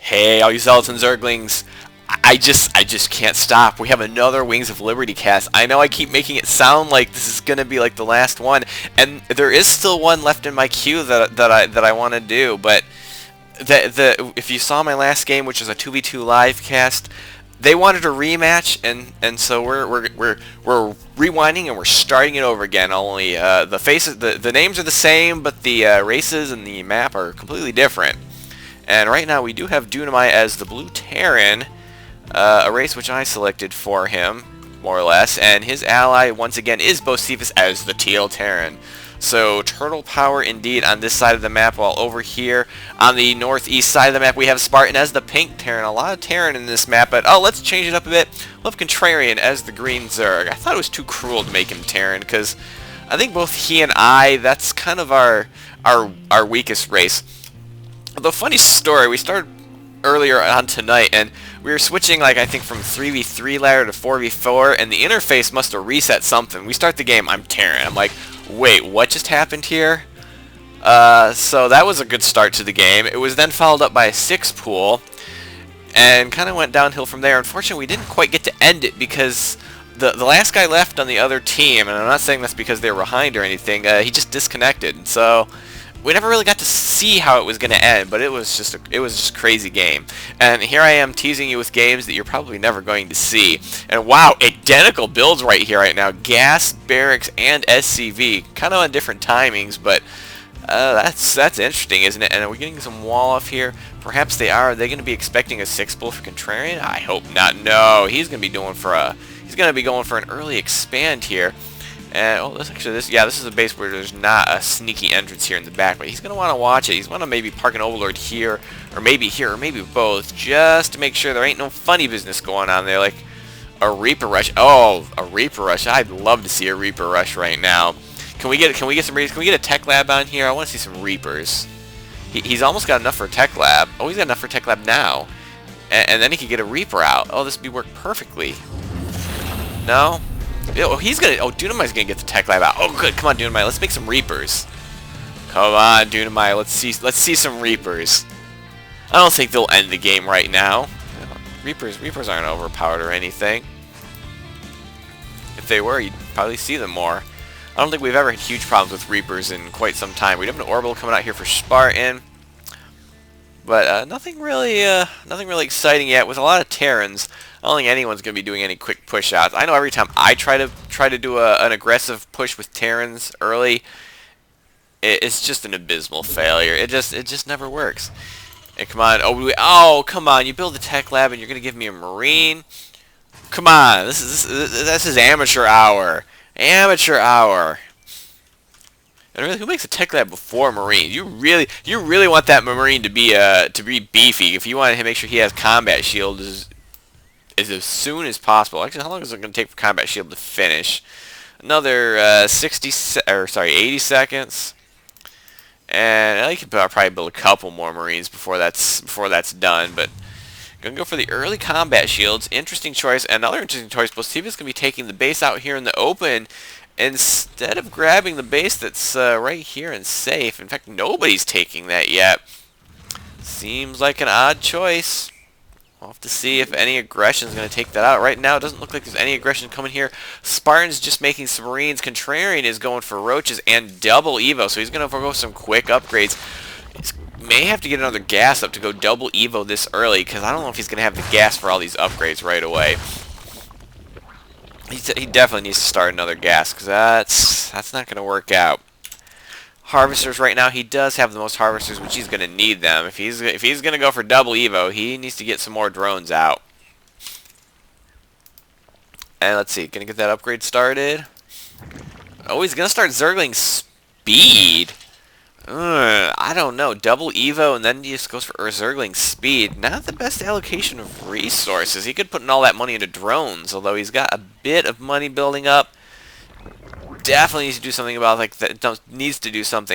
Hey, all you zealots and zerglings. I just can't stop. We have another Wings of Liberty cast. I know I keep making it sound like this is gonna be like the last one, and there is still one left in my queue that I want to do. But if you saw my last game, which was a 2v2 live cast, they wanted a rematch, and so we're rewinding and we're starting it over again. Only the faces, the names are the same, but the races and the map are completely different. And right now we do have Dunamai as the Blue Terran, a race which I selected for him, more or less, and his ally once again is Bocephus as the Teal Terran. So turtle power indeed on this side of the map, while over here on the northeast side of the map we have Spartan as the Pink Terran. A lot of Terran in this map, but let's change it up a bit. We'll have Contrarian as the Green Zerg. I thought it was too cruel to make him Terran, because I think both he and that's kind of our weakest race. The funny story, we started earlier on tonight, and we were switching, like, I think from 3v3 ladder to 4v4, and the interface must have reset something. We start the game, I'm Terran. I'm like, wait, what just happened here? So that was a good start to the game. It was then followed up by a 6 pool, and kind of went downhill from there. Unfortunately, we didn't quite get to end it because the last guy left on the other team, and I'm not saying that's because they were behind or anything, he just disconnected. So we never really got to see how it was going to end, but it was just a crazy game. And here I am teasing you with games that you're probably never going to see. And wow, identical builds right here right now. Gas, Barracks, and SCV. Kind of on different timings, but that's interesting, isn't it? And are we getting some wall off here? Perhaps they are. Are they going to be expecting a 6 bull for Contrarian? I hope not. No, he's going to be going for an early expand here. And this is a base where there's not a sneaky entrance here in the back, but he's gonna want to watch it. He's gonna maybe park an Overlord here, or maybe both, just to make sure there ain't no funny business going on there, like a Reaper Rush. Oh, a Reaper Rush! I'd love to see a Reaper Rush right now. Can we get a Tech Lab on here? I want to see some Reapers. He's almost got enough for a Tech Lab. Oh, he's got enough for a Tech Lab now, and then he could get a Reaper out. Oh, this would be work perfectly. No. Oh, Dunamai's gonna get the Tech Lab out. Oh, good. Come on, Dunamai. Let's make some Reapers. Come on, Dunamai. Let's see some Reapers. I don't think they'll end the game right now. Reapers aren't overpowered or anything. If they were, you'd probably see them more. I don't think we've ever had huge problems with Reapers in quite some time. We have an Orbital coming out here for Spartan, but nothing really exciting yet. With a lot of Terrans, I don't think anyone's going to be doing any quick push outs. I know every time I try to do an aggressive push with Terrans early, it's just an abysmal failure. It just never works. And come on, come on! You build a Tech Lab and you're going to give me a Marine? Come on, this is amateur hour. Amateur hour. And really, who makes a Tech Lab before Marine? You really want that Marine to be beefy. If you want to make sure he has combat shield as soon as possible. Actually, how long is it going to take for combat shield to finish? Another 80 seconds. And I could probably build a couple more Marines before that's done. But gonna go for the early combat shields. Interesting choice. Another interesting choice. Bocephus gonna be taking the base out here in the open instead of grabbing the base that's right here and safe. In fact, nobody's taking that yet. Seems like an odd choice. We'll have to see if any aggression is going to take that out. Right now, it doesn't look like there's any aggression coming here. Spartan's just making some Marines. Contrarian is going for Roaches and double Evo, so he's going to forgo some quick upgrades. He may have to get another gas up to go double Evo this early, because I don't know if he's going to have the gas for all these upgrades right away. He definitely needs to start another gas, because that's not going to work out. Harvesters right now, he does have the most harvesters, which he's going to need them. If he's going to go for double Evo, he needs to get some more drones out. And let's see, going to get that upgrade started. Oh, he's going to start Zergling Speed. I don't know, double Evo and then he just goes for Zergling Speed. Not the best allocation of resources. He could put in all that money into drones, although he's got a bit of money building up. Definitely needs to do something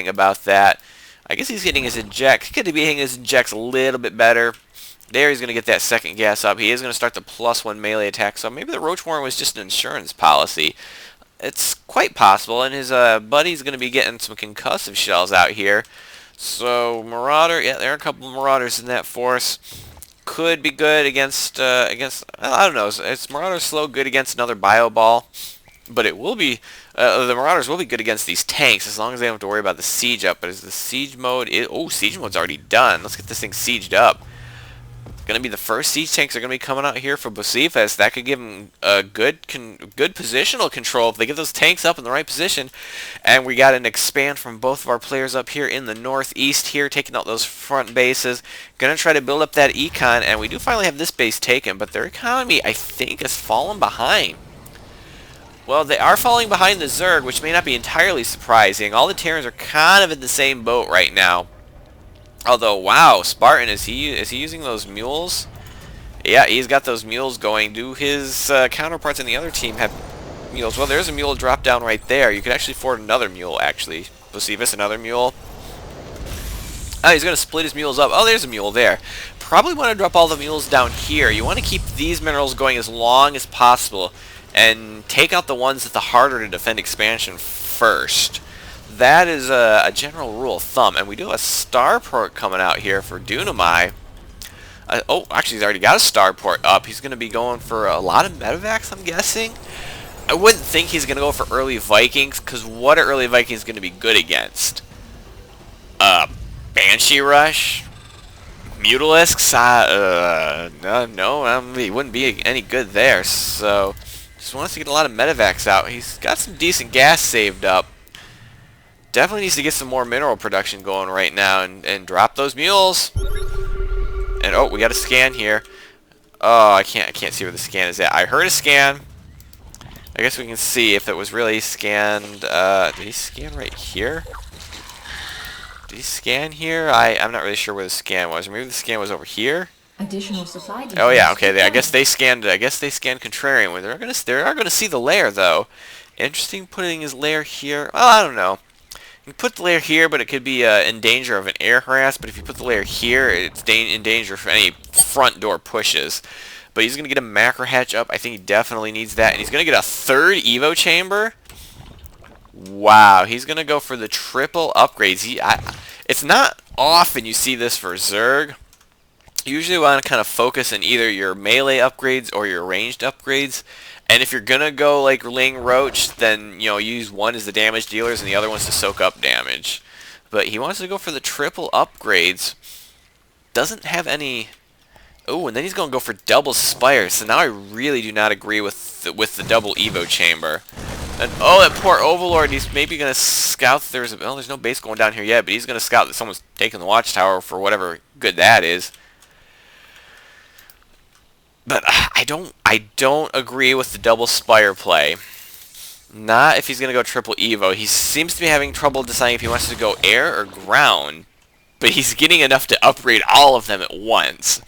about that. I guess he's getting his injects. He could be hitting his injects a little bit better. There he's going to get that second gas up. He is going to start the +1 melee attack. So maybe the Roach Warren was just an insurance policy. It's quite possible. And his buddy's going to be getting some concussive shells out here. So Marauder, yeah, there are a couple of Marauders in that force. could be good against, I don't know, it's Marauder slow good against another Bio Ball, but it will be, the Marauders will be good against these tanks as long as they don't have to worry about the siege up. But is the siege mode, oh, siege mode's already done. Let's get this thing sieged up. Going to be the first siege tanks are going to be coming out here for Bocephus. That could give them a good positional control if they get those tanks up in the right position. And we got an expand from both of our players up here in the northeast here, taking out those front bases. Going to try to build up that econ, and we do finally have this base taken, but their economy, I think, has fallen behind. Well, they are falling behind the Zerg, which may not be entirely surprising. All the Terrans are kind of in the same boat right now. Although, wow, Spartan, is he using those mules? Yeah, he's got those mules going. Do his counterparts in the other team have mules? Well, there's a mule drop down right there. You could actually afford another mule, actually. Bocephus, another mule. Oh, he's going to split his mules up. Oh, there's a mule there. Probably want to drop all the mules down here. You want to keep these minerals going as long as possible and take out the ones that the harder to defend expansion first. That is a general rule of thumb. And we do have a starport coming out here for Dunamai. Oh, actually, he's already got a starport up. He's going to be going for a lot of medevacs, I'm guessing. I wouldn't think he's going to go for early Vikings, because what are early Vikings going to be good against? Banshee Rush? Mutalisks? No, he wouldn't be any good there. So, just wants to get a lot of medevacs out. He's got some decent gas saved up. Definitely needs to get some more mineral production going right now and drop those mules. And oh, we got a scan here. Oh, I can't see where the scan is at. I heard a scan. I guess we can see if it was really scanned. Did he scan right here? Did he scan here? I'm not really sure where the scan was. Or maybe the scan was over here. Additional supply. Oh yeah, okay. I guess they scanned. Contrarian. Well, they are gonna see the lair though. Interesting, putting his lair here. Well, I don't know. You can put the lair here, but it could be in danger of an air harass. But if you put the lair here, it's in danger for any front door pushes. But he's going to get a macro hatch up. I think he definitely needs that. And he's going to get a third Evo chamber. Wow, he's going to go for the triple upgrades. It's not often you see this for Zerg. You usually want to kind of focus on either your melee upgrades or your ranged upgrades. And if you're going to go like Ling Roach, then, you know, use one as the damage dealers and the other one's to soak up damage. But he wants to go for the triple upgrades. Doesn't have any... Oh, and then he's going to go for double Spire. So now I really do not agree with the double Evo chamber. And oh, that poor Overlord, he's maybe going to scout. There's no base going down here yet, but he's going to scout that someone's taking the watchtower for whatever good that is. But I don't agree with the double Spire play. Not if he's going to go triple Evo. He seems to be having trouble deciding if he wants to go air or ground. But he's getting enough to upgrade all of them at once.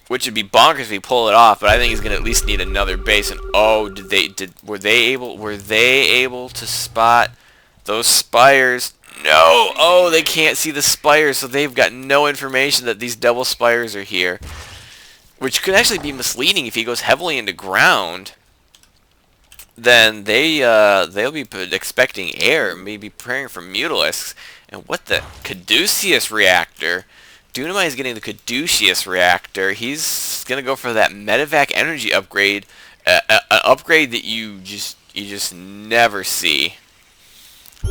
Which would be bonkers if he pull it off, but I think he's going to at least need another base. And oh, were they able to spot those spires? No! Oh, they can't see the spires, so they've got no information that these double spires are here. Which could actually be misleading if he goes heavily into ground. Then they'll be expecting air, maybe preparing for Mutalisks. And what the Caduceus reactor? Dunamai is getting the Caduceus reactor. He's gonna go for that medevac energy upgrade, an upgrade that you just never see.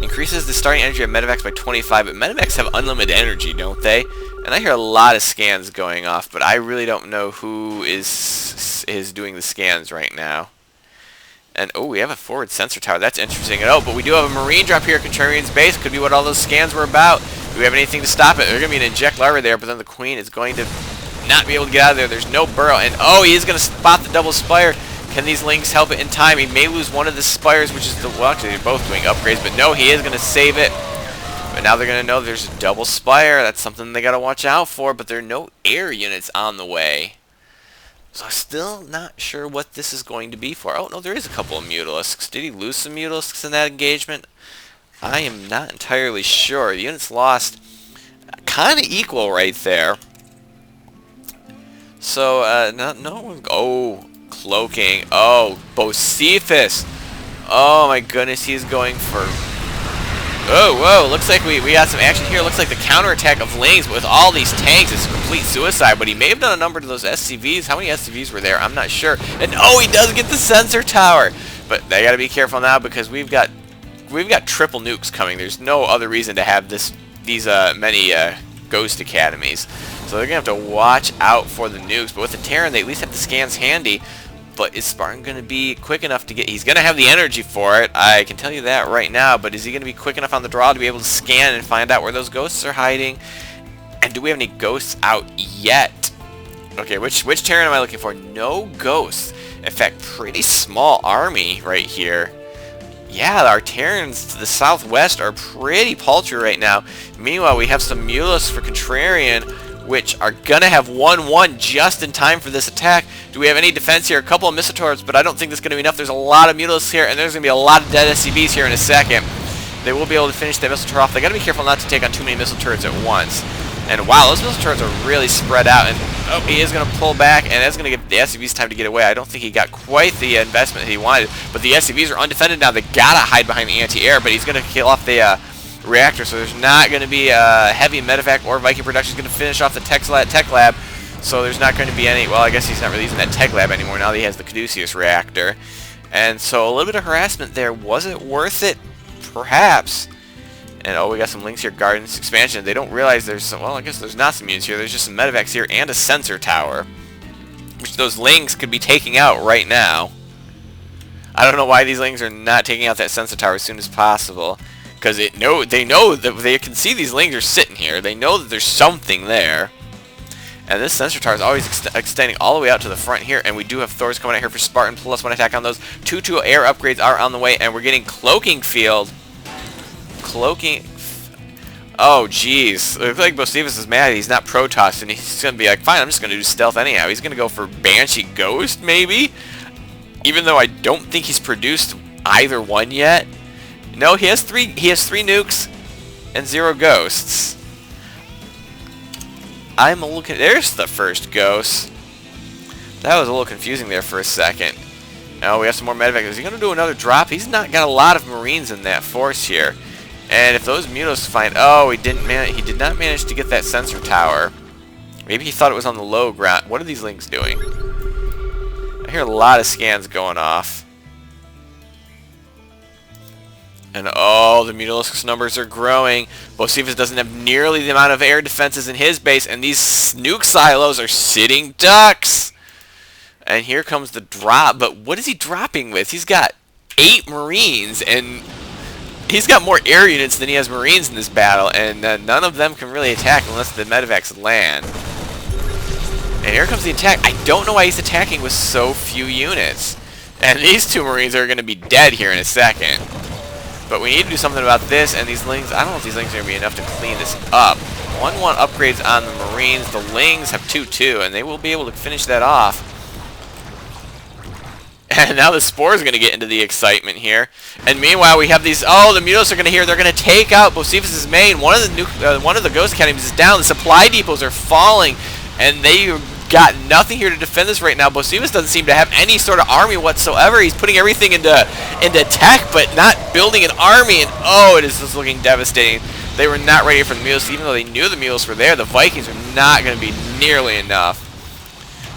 Increases the starting energy of medevacs by 25, but medevacs have unlimited energy, don't they? And I hear a lot of scans going off, but I really don't know who is doing the scans right now. And oh, we have a forward sensor tower. That's interesting. And oh, but we do have a marine drop here at Contrarian's base. Could be what all those scans were about. Do we have anything to stop it? There's going to be an inject larva there, but then the queen is going to not be able to get out of there. There's no burrow. And oh, he is going to spot the double spire. Can these lings help it in time? He may lose one of the spires, which is the... Well, actually, they're both doing upgrades, but no, he is going to save it. But now they're going to know there's a double spire. That's something they got to watch out for, but there are no air units on the way. So I'm still not sure what this is going to be for. Oh, no, there is a couple of Mutalisks. Did he lose some Mutalisks in that engagement? I am not entirely sure. The units lost kind of equal right there. So, oh, cloaking. Oh, Bocephus. Oh, my goodness, he's going for... Oh, whoa, looks like we got some action here. Looks like the counterattack of Lings, but with all these tanks, it's completely complete suicide, but he may have done a number to those SCVs. How many SCVs were there? I'm not sure. And oh, he does get the sensor tower. But they got to be careful now because we've got triple nukes coming. There's no other reason to have these many Ghost Academies. So they're going to have to watch out for the nukes. But with the Terran, they at least have the scans handy. But is Spartan going to be quick enough to get... He's going to have the energy for it. I can tell you that right now. But is he going to be quick enough on the draw to be able to scan and find out where those ghosts are hiding? And do we have any ghosts out yet? Okay, which Terran am I looking for? No ghosts. In fact, pretty small army right here. Yeah, our Terrans to the southwest are pretty paltry right now. Meanwhile, we have some Mulos for Contrarian, which are going to have 1-1 just in time for this attack. Do we have any defense here? A couple of Missile but I don't think that's going to be enough. There's a lot of Mulos here, and there's going to be a lot of dead SCVs here in a second. They will be able to finish that missile turret off. They got to be careful not to take on too many missile turrets at once. And wow, those missile turrets are really spread out. And oh, he is going to pull back, and that's going to give the SCVs time to get away. I don't think he got quite the investment that he wanted. But the SCVs are undefended now. They got to hide behind the anti-air, but he's going to kill off the reactor. So there's not going to be heavy medevac or Viking production. He's going to finish off the tech lab. So there's not going to be any... Well, I guess he's not really using that tech lab anymore now that he has the Caduceus reactor. And so a little bit of harassment there. Was it worth it? Perhaps. And oh, we got some links here. Gardens expansion. They don't realize there's some... Well, I guess there's not some units here. There's just some medevacs here and a sensor tower, which those lings could be taking out right now. I don't know why these lings are not taking out that sensor tower as soon as possible. Because they know that they can see these lings are sitting here. They know that there's something there. And this sensor tower is always extending all the way out to the front here. And we do have Thors coming out here for Spartan. +1 attack on those. 2 air upgrades are on the way. And we're getting Cloaking Field. Cloaking... Oh, jeez. Looks like Bocephus is mad. He's not Protoss. And he's going to be like, fine, I'm just going to do stealth anyhow. He's going to go for Banshee Ghost, maybe? Even though I don't think he's produced either one yet. No, he has three nukes and 0 ghosts. I'm looking... There's the first ghost. That was a little confusing there for a second. Now we have some more medevacs. Is he going to do another drop? He's not got a lot of Marines in that force here. And if those Mutos find... Oh, he did not manage to get that sensor tower. Maybe he thought it was on the low ground. What are these links doing? I hear a lot of scans going off. And oh, the Mutaliscus numbers are growing. Bocephus doesn't have nearly the amount of air defenses in his base, and these nuke silos are sitting ducks. And here comes the drop. But what is he dropping with? He's got 8 Marines, and he's got more air units than he has Marines in this battle, and none of them can really attack unless the medevacs land. And here comes the attack. I don't know why he's attacking with so few units. And these 2 Marines are going to be dead here in a second. But we need to do something about this, and these lings, I don't know if these lings are going to be enough to clean this up. 1-1 upgrades on the Marines. The lings have 2-2, and they will be able to finish that off. And now the Spores are going to get into the excitement here. And meanwhile, we have these... Oh, the Mutos are going to hear. They're going to take out Bocephus' main. One of the Ghost Academies is down. The supply depots are falling, and they got nothing here to defend this right now. Bocephus doesn't seem to have any sort of army whatsoever. He's putting everything into tech, but not building an army. And oh, it is just looking devastating. They were not ready for the Mules, even though they knew the Mules were there. The Vikings are not going to be nearly enough.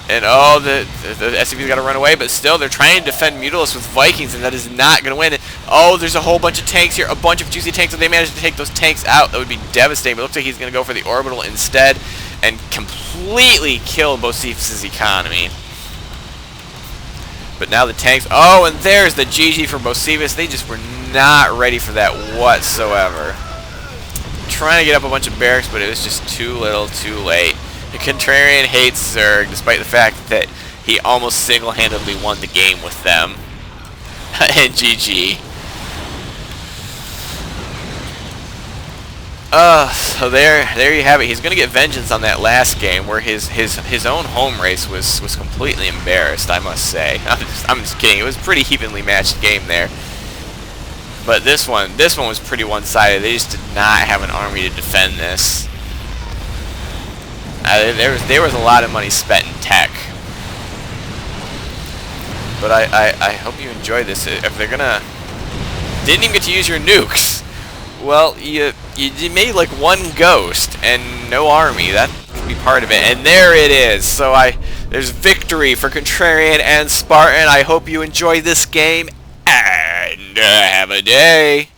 And oh, the SCV's got to run away, but still, they're trying to defend Mutalisks with Vikings, and that is not going to win. Oh, there's a whole bunch of tanks here, a bunch of juicy tanks. If they manage to take those tanks out, that would be devastating. But it looks like he's going to go for the orbital instead and completely kill Bocephus' economy. But now the tanks... Oh, and there's the GG for Bocephus. They just were not ready for that whatsoever. Trying to get up a bunch of barracks, but it was just too little, too late. The Contrarian hates Zerg, despite the fact that he almost single-handedly won the game with them. And GG. So there you have it. He's going to get vengeance on that last game, where his own home race was completely embarrassed, I must say. I'm just kidding. It was a pretty evenly matched game there. But this one was pretty one-sided. They just did not have an army to defend this. There was a lot of money spent in tech. But I hope you enjoyed this. If they're gonna... Didn't even get to use your nukes. Well, you made like 1 ghost and no army. That be part of it. And there it is. So there's victory for Contrarian and Spartan. I hope you enjoy this game, and have a day.